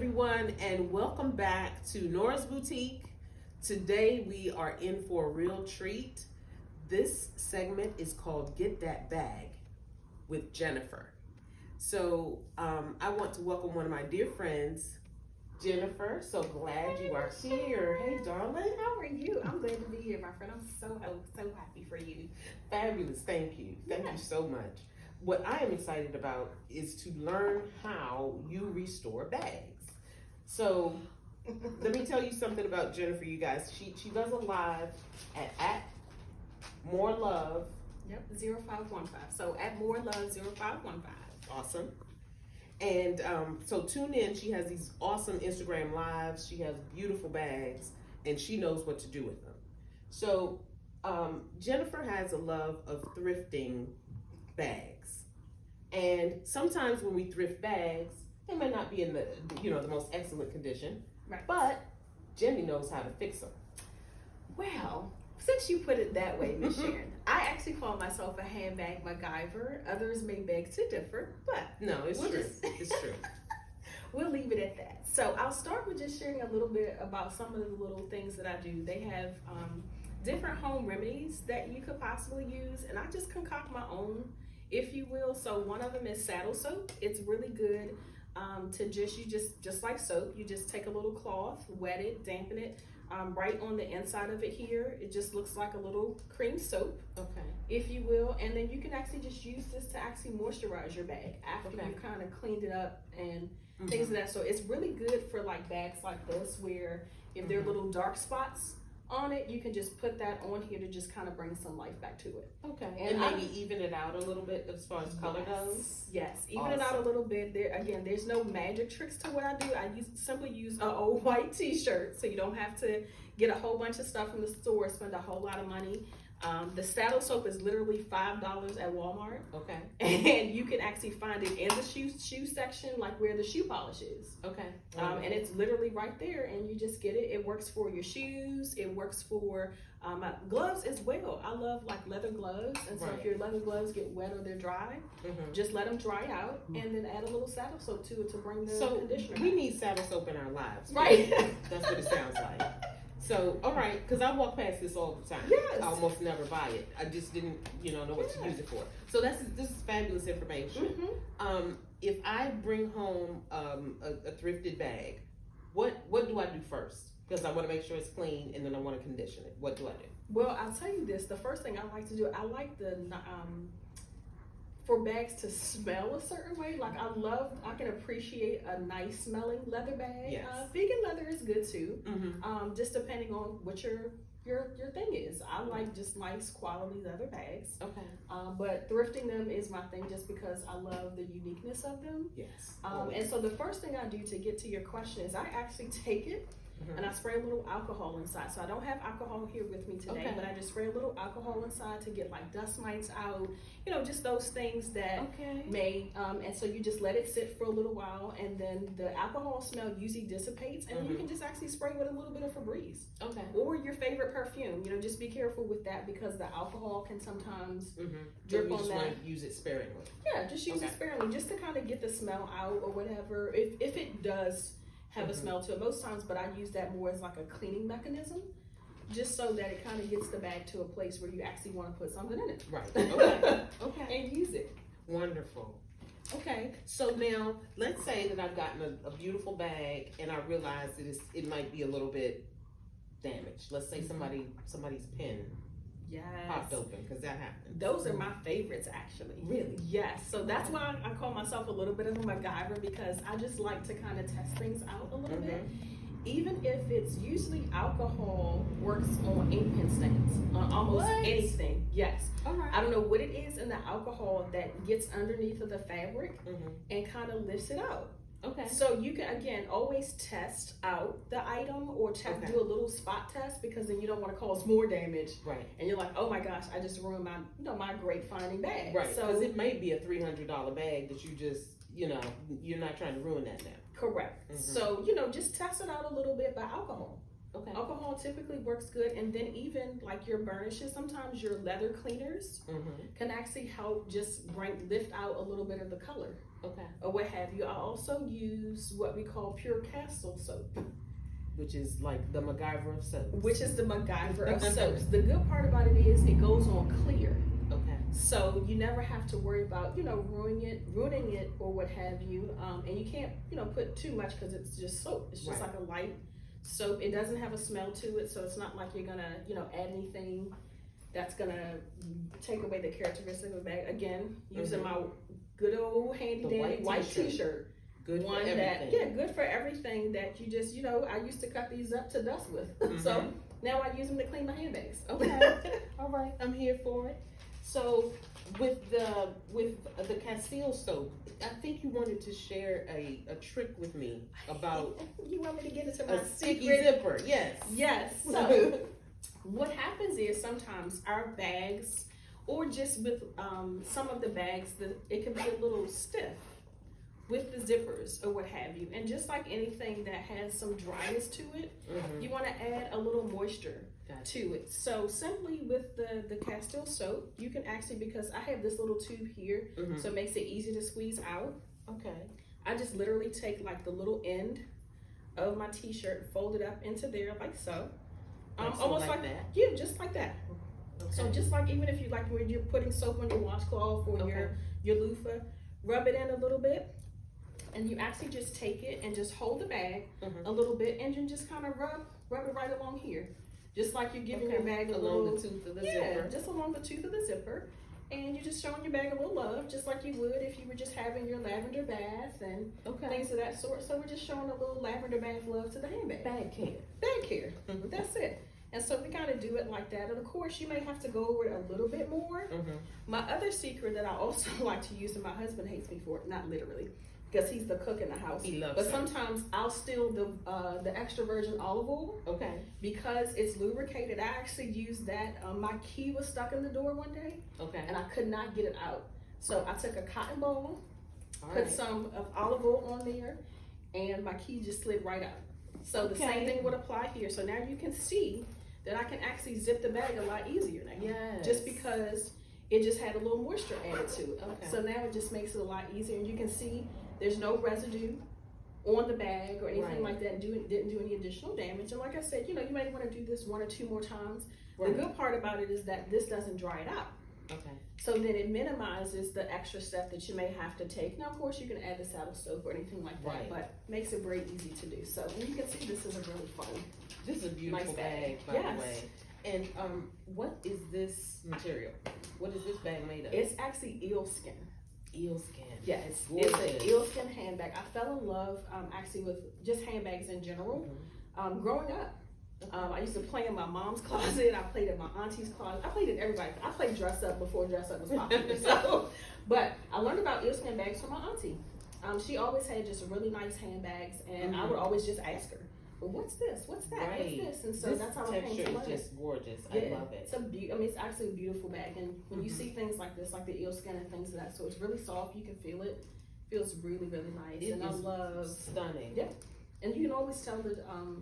everyone, and welcome back to Nora's Boutique. Today we are in for a real treat. This segment is called Get That Bag with Jennifer. So I want to welcome one of my dear friends, Jennifer. So glad you are here. Hey, darling. How are you? I'm glad to be here, my friend. I'm so happy for you. Fabulous. Thank you. Thank you so much. What I am excited about is to learn how you restore bags. So let me tell you something about Jennifer, you guys. She does a live at More Love. Yep, 0515. So at More Love 0515. Awesome. And so tune in. She has these awesome Instagram lives. She has beautiful bags, and she knows what to do with them. So Jennifer has a love of thrifting bags. And sometimes when we thrift bags, they may not be in the most excellent condition. Right. But Jenny knows how to fix them. Well, since you put it that way, Miss Sharon, I actually call myself a handbag MacGyver. Others may beg to differ, but No, it's we'll true. just- It's true. we'll leave it at that. So I'll start with just sharing a little bit about some of the little things that I do. They have different home remedies that you could possibly use, and I just concoct my own, if you will. So one of them is saddle soap. It's really good to just like soap. You just take a little cloth, wet it, dampen it. Right on the inside of it here, it just looks like a little cream soap, Okay. if you will, and then you can actually just use this to actually moisturize your bag after Okay. you kind of cleaned it up and things of that sort. It's really good for like bags like this, where if there are little dark spots on it, you can just put that on here to just kind of bring some life back to it. Okay. And And maybe even it out a little bit as far as color goes. Yes, even it out a Awesome. little bit. There's no magic tricks to what I do. I simply use an old white T-shirt, so you don't have to get a whole bunch of stuff from the store, spend a whole lot of money. The saddle soap is literally $5 at Walmart, Okay. and you can actually find it in the shoe section, like where the shoe polish is. Okay. And it's literally right there, and you just get it. It works for your shoes. It works for gloves as well. I love like leather gloves, and so Right. if your leather gloves get wet or they're dry, just let them dry out, and then add a little saddle soap to it to bring the So conditioner. we need saddle soap in our lives. Right. That's what it sounds like. So, all right, because I walk past this all the time. Yes. I almost never buy it. I just didn't, know what to Yeah. use it for. So this is fabulous information. If I bring home a thrifted bag, what do I do first? Because I want to make sure it's clean, and then I want to condition it. What do I do? Well, I'll tell you this. The first thing I like to do, I like for bags to smell a certain way. Like I can appreciate a nice smelling leather bag. Yes. Vegan leather is good too. Mm-hmm. Just depending on what your thing is. I like just nice quality leather bags. Okay. But thrifting them is my thing, just because I love the uniqueness of them. Yes. And so the first thing I do to get to your question is I actually take it and I spray a little alcohol inside. So I don't have alcohol here with me today, Okay. but I just spray a little alcohol inside to get like dust mites out, just those things that Okay. may, and so you just let it sit for a little while, and then the alcohol smell usually dissipates, and then you can just actually spray with a little bit of Febreze Okay. or your favorite perfume. Just be careful with that, because the alcohol can sometimes So drip you on just that. want to use it sparingly. Yeah, just use it sparingly, just to kind of get the smell out or whatever. If it does have a smell to it, most times, but I use that more as like a cleaning mechanism, just so that it kind of gets the bag to a place where you actually want to put something in it. Right. Okay. Okay. And use it. Wonderful. Okay, so now let's say that I've gotten a beautiful bag, and I realize that it might be a little bit damaged. Let's say somebody's pen popped Yes. open, because that happens. Those are my favorites, actually. Really? Yes. So that's why I call myself a little bit of a MacGyver, because I just like to kind of test things out a little bit. Even if it's usually alcohol works on ink pen stains, on almost What? anything. Yes. All right. I don't know what it is in the alcohol that gets underneath of the fabric and kind of lifts it out. Okay. So you can, again, always test out the item, or Okay. do a little spot test, because then you don't want to cause more damage. Right. And you're like, oh my gosh, I just ruined my great finding bag. Right. So Because it may be a $300 bag that you just, you're not trying to ruin that now. correct. So, just test it out a little bit by alcohol. Okay. Alcohol typically works good, and then even like your burnishes, sometimes your leather cleaners can actually help just lift out a little bit of the color. Okay. or what have you. I also use what we call pure castle soap, Which is like the MacGyver of soap. which is the MacGyver of soaps. The good part about it is it goes on clear. Okay. So you never have to worry about, ruining it or what have you. And you can't, put too much because it's just soap. It's just Right. like a light soap. It doesn't have a smell to it, so it's not like you're gonna, add anything that's gonna take away the characteristic of the bag. Again, using my good old handy The dandy white t-shirt. Good One for that, everything. good for everything that you just, I used to cut these up to dust with. So Mhm. now I use them to clean my handbags. Okay. All right. I'm here for it. So with the Castile soap, I think you wanted to share a trick with me about You want me to get into my a sticky secret? zipper. Yes. Yes. So what happens is sometimes our bags, or just with some of the bags, it can be a little stiff with the zippers or what have you. And just like anything that has some dryness to it, Mhm. you want to add a little moisture Gotcha. to it. So simply with the Castile soap, you can actually, because I have this little tube here, Mhm. so it makes it easy to squeeze out. Okay. I just literally take like the little end of my t-shirt, fold it up into there like so. So Almost like like that? Yeah, just like that. Okay. So just like even if you like when you're putting soap on your washcloth or Okay. your loofah, rub it in a little bit, and you actually just take it and just hold the bag Mhm. a little bit, and you just kind of rub it right along here, just like you're giving your Okay. bag a along little, the tooth of the yeah, zipper. just along the tooth of the zipper, and you're just showing your bag a little love, just like you would if you were just having your lavender bath and Okay. things of that sort. So we're just showing a little lavender bath love to the handbag. Bag care. Bag care. Mhm. That's it. And so we kind of do it like that. And of course, you may have to go over it a little bit more. Mhm. My other secret that I also like to use, and my husband hates me for it, not literally, because he's the cook in the house. He loves But it. sometimes I'll steal the extra virgin olive oil Okay. because it's lubricated. I actually used that. My key was stuck in the door one day, Okay. and I could not get it out. So I took a cotton ball, All put right. some of olive oil on there, and my key just slid right out. So the Okay. same thing would apply here. So now you can see that I can actually zip the bag a lot easier now. Yes. Just because it just had a little moisture added to it. Okay. So now it just makes it a lot easier. And you can see there's no residue on the bag or anything Right. like that. Didn't do any additional damage. And like I said, you may want to do this 1 or 2 more times. Right. The good part about it is that this doesn't dry it out. Okay. So then it minimizes the extra step that you may have to take. Now, of course, you can add the saddle soap or anything like that, Right. but makes it very easy to do. So, and you can see this is a really fun. This is a beautiful Nice bag, bag. by Yes. the way. And what is this material? What is this bag made of? It's actually eel skin. eel skin. Yes, It's it's gorgeous. an eel skin handbag. I fell in love actually with just handbags in general. Growing up, I used to play in my mom's closet. I played in my auntie's closet. I played in everybody. I played dress up before dress up was popular. So, but I learned about eel skin bags from my auntie. She always had just really nice handbags, and I would always just ask her, "Well, what's this? What's that? Right. What's this?" And so This that's how I came texture to is learn it. just gorgeous. Yeah, I love it. It's it's actually a beautiful bag, and when you see things like this, like the eel skin and things of that, so it's really soft. You can feel it. Feels really, really nice, It and I is love. stunning. Yeah. And you can always tell that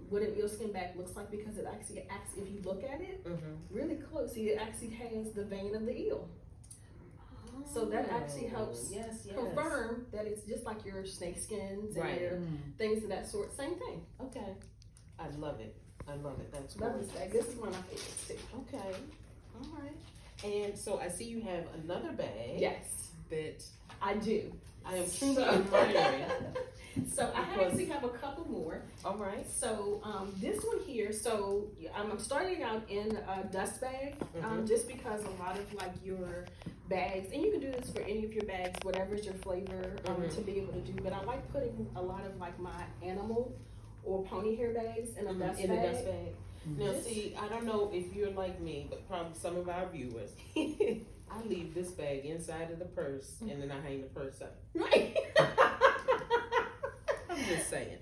what an eel skin bag looks like because it actually acts. If you look at it really closely, it actually has the vein of the eel. So that actually helps yes. Confirm that it's just like your snake skins and Right. your things of that sort. Same thing. Okay. I love it. I love it. That's Love gorgeous. this bag. This is one of my favorites too. Okay. All right. And so I see you have another bag. Yes, That I do. I am truly So- admiring. So I Because- actually have a couple more. All right. So this one here, so I'm starting out in a dust bag, just because a lot of like your bags, and you can do this for any of your bags, whatever's your flavor to be able to do. But I like putting a lot of like my animal or pony hair bags in a dust In bag. the dust bag. Now, Just- see, I don't know if you're like me, but probably some of our viewers. I leave this bag inside of the purse, and then I hang the purse up. Right. I'm just saying.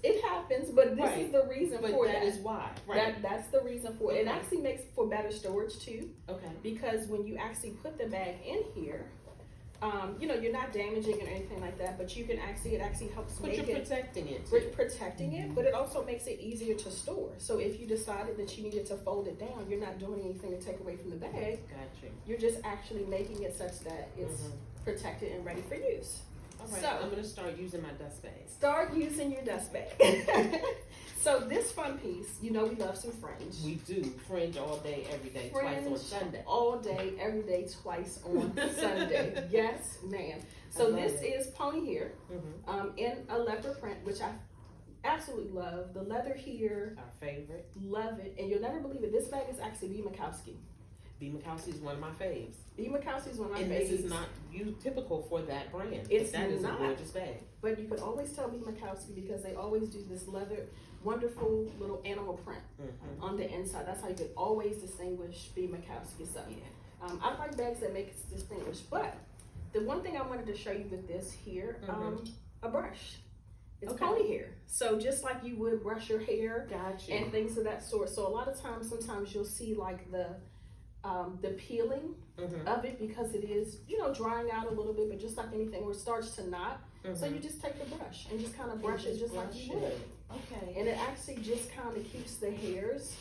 It happens, but this Right. is the reason But for that that. is why. Right. That's the reason for it. It Okay. actually makes for better storage too. Okay. Because when you actually put the bag in here, you're not damaging it or anything like that, but it actually helps But make you're it protecting it. protecting it, but it also makes it easier to store. So if you decided that you needed to fold it down, you're not doing anything to take away from the bag. Gotcha. You're just actually making it such that it's protected and ready for use. All right, So- I'm gonna start using my dust bag. Start using your dust bag. So this front piece, you know we love some fringe. We do fringe all day, every day, twice on Fringe Sunday. all day, every day, twice on Sunday. Yes, ma'am. So I love this it. is pony hair Mm-hmm. in a leopard print, which I absolutely love. The leather here, Our favorite. love it. And you'll never believe it, this bag is actually B. Mikowski. B. Mikowski is one of my faves. B. Mikowski is one of my And favorites. this is not typical for that brand. It's but that is not. a gorgeous bag. But you could always tell B. Mikowski because they always do this leather, wonderful little animal print Mm-hmm. on the inside. That's how you could always distinguish B. Mikowski. So I like bags that make it distinguished. But the one thing I wanted to show you with this here, a brush. It's Okay. pony hair. So just like you would brush your hair Gotcha. and things of that sort. So a lot of times, sometimes you'll see like the peeling Mm-hmm. of it because it is, you know, drying out a little bit, but just like anything where it starts to knot. So you just take the brush and just kind of brush it just like you would. Okay. And it actually just kind of keeps the hairs.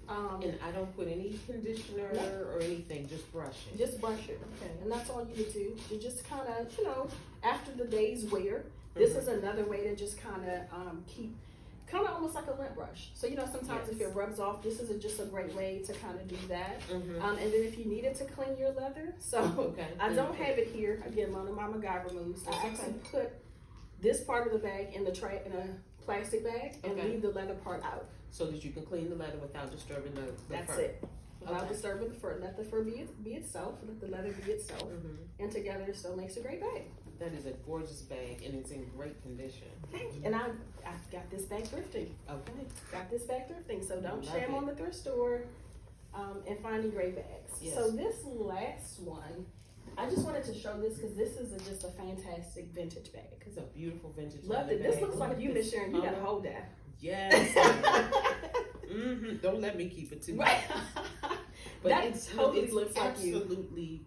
And I don't put any conditioner or anything, just brush it. Just brush it, okay? And that's all you would do. You just kind of, you know, after the day's wear, this is another way to just kind of keep, kind of almost like a lint brush. So, you know, sometimes if it rubs off, this is just a great way to kind of do that. Mm-hmm. And then if you needed to clean your leather, so Okay. I don't have it here. Again, one of my MacGyver moves. I actually put this part of the bag in the tray in a plastic bag and Okay. leave the leather part out. So that you can clean the leather without disturbing the That's fur. it. Without Okay. disturbing the fur. Let the fur be itself. Let the leather be itself. Mm-hmm. And together it still makes a great bag. That is a gorgeous bag, and it's in great condition. And I got this bag thrifting. Okay. Got this bag thrifting. So don't Love shame it. on the thrift store and finding great bags. Yes. So this last one, I just wanted to show this because this is just a fantastic vintage bag. It's a beautiful vintage Loved leather it. This bag. looks like you, Miss Sharon. You gotta hold that. Yes. Mm-hmm. Don't let me keep it too much. Right. But That it's totally looks like you. absolutely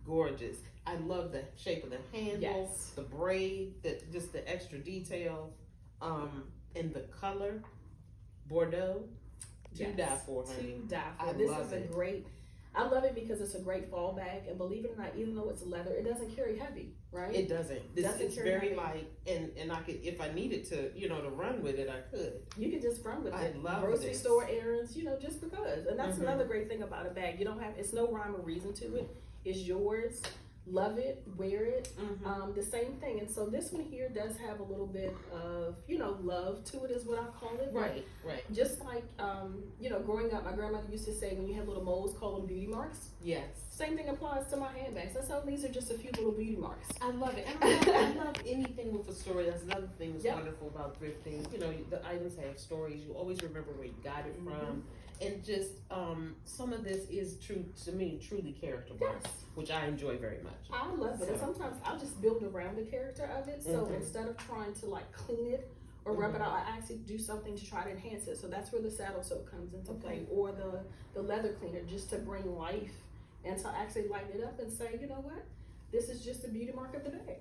gorgeous. I love the shape of the handle, Yes. the braid, just the extra detail, and the color, Bordeaux. To Yes. die for, honey. To die for. I This love is a it. great. I love it because it's a great fall bag, and believe it or not, even though it's leather, it doesn't carry heavy, right? It doesn't. Doesn't It's carry very heavy. light, and I could, if I needed to, to run with it, I could. You can just run with I it. love Grocery this. store errands, just because. And that's Mhm. another great thing about a bag. You don't have, it's no rhyme or reason to it. It's yours. Love it, wear it. Mm-hmm. The same thing. And so this one here does have a little bit of, love to it is what I call it. Right. Just like, growing up, my grandmother used to say when you have little moles, call them beauty marks. Yes. Same thing applies to my handbags. That's how these are just a few little beauty marks. I love it. And I love anything with a story. That's another thing that's Yep. wonderful about thrifting. The items have stories. You always remember where you got it from. And just some of this is true to me, truly character work, Yes. which I enjoy very much. I love it. And So- sometimes I'll just build around the character of it. So Mhm. instead of trying to like clean it or rub it Mhm. out, I actually do something to try to enhance it. So that's where the saddle soap comes into play, Okay. or the leather cleaner, just to bring life and to actually lighten it up and say, you know what, this is just a beauty mark of the bag.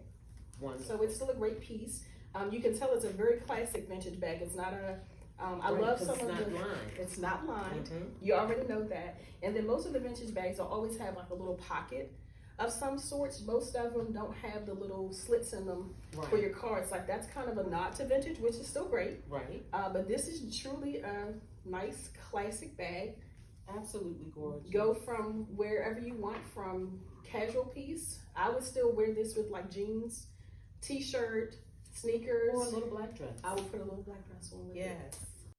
Wonderful. So it's still a great piece. You can tell it's a very classic vintage bag. It's not a. I Right, love 'cause some it's of not the. lined. It's not lined. Mhm. You already know that. And then most of the vintage bags will always have like a little pocket of some sorts. Most of them don't have the little slits in them Right. for your cards. Like that's kind of a nod to vintage, which is still great. Right. But this is truly a nice classic bag. Absolutely gorgeous. Go from wherever you want, from casual piece. I would still wear this with like jeans, t-shirt, sneakers. Or a little black dress. I would put a little black dress on with it. Yes.